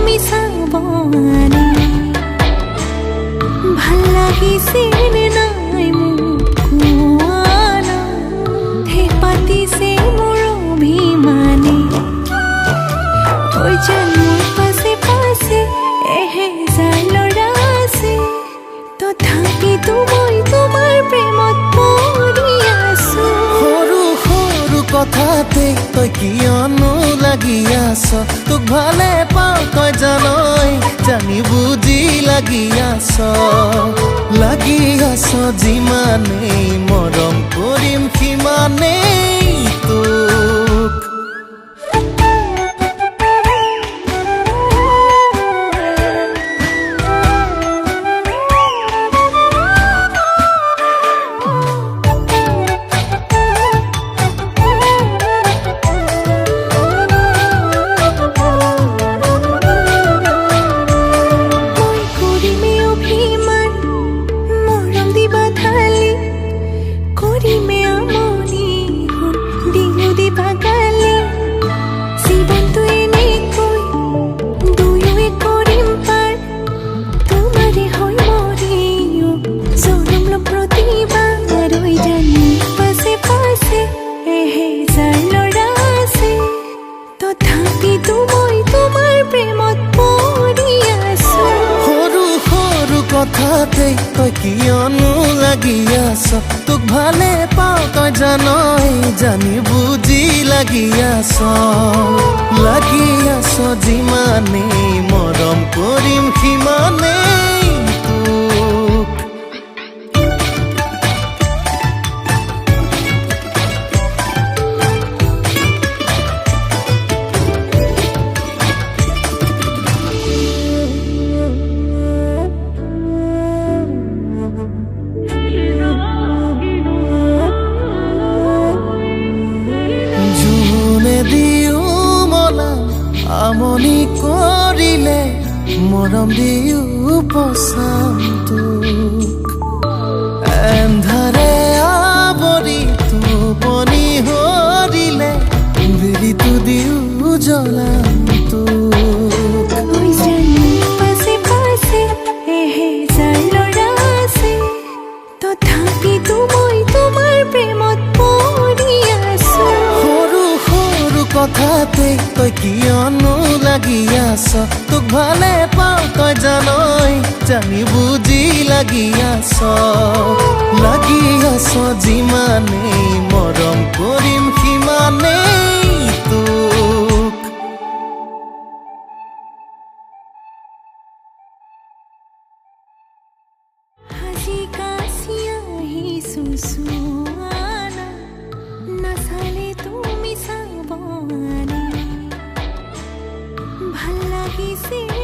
তুমি চাবনে ভাল লাগিছে নে নাই মোক কোৱা না হে পাতিছে মোৰ অভিমানে ঐ যেন মোৰ পাছে পাছে এহেজাৰ ল'ৰা আছে তথাপিতো মই তোমাৰ প্ৰেমত পৰি আছো সৰু সৰু কথাতে তই কিয়নো লাগি আছ তোক ভালে পাওঁ তই জানই জানি বুজি লাগি আছ যিমানেই মৰম কৰিম সিমানেই তোক কথাতে তই কিয়নো লাগি আছ তোক ভালে পাওঁ তই জানই জানি বুজি লাগি আছ যিমানেই মৰম কৰিম সিমানেই তোক আমনি কৰিলে মৰম দিও পচাম তোক এন্ধাৰে আৱৰি টোপনি হৰিলে বিৰিটো দিও জ্বলাম তোক তথাপিতো মই তোমাৰ প্ৰেমত পৰি আছো সৰু সৰু কথাতে তই কিয়নো লাগি আছ তোক ভালে পাওঁ তই জানই জানি বুজি লাগি আছ যিমানেই মৰম কৰিম সিমানেই তোক হাজি কাছি আহিছো চোৱানা নাচালে তুমি চাবনে ভাল লাগিছে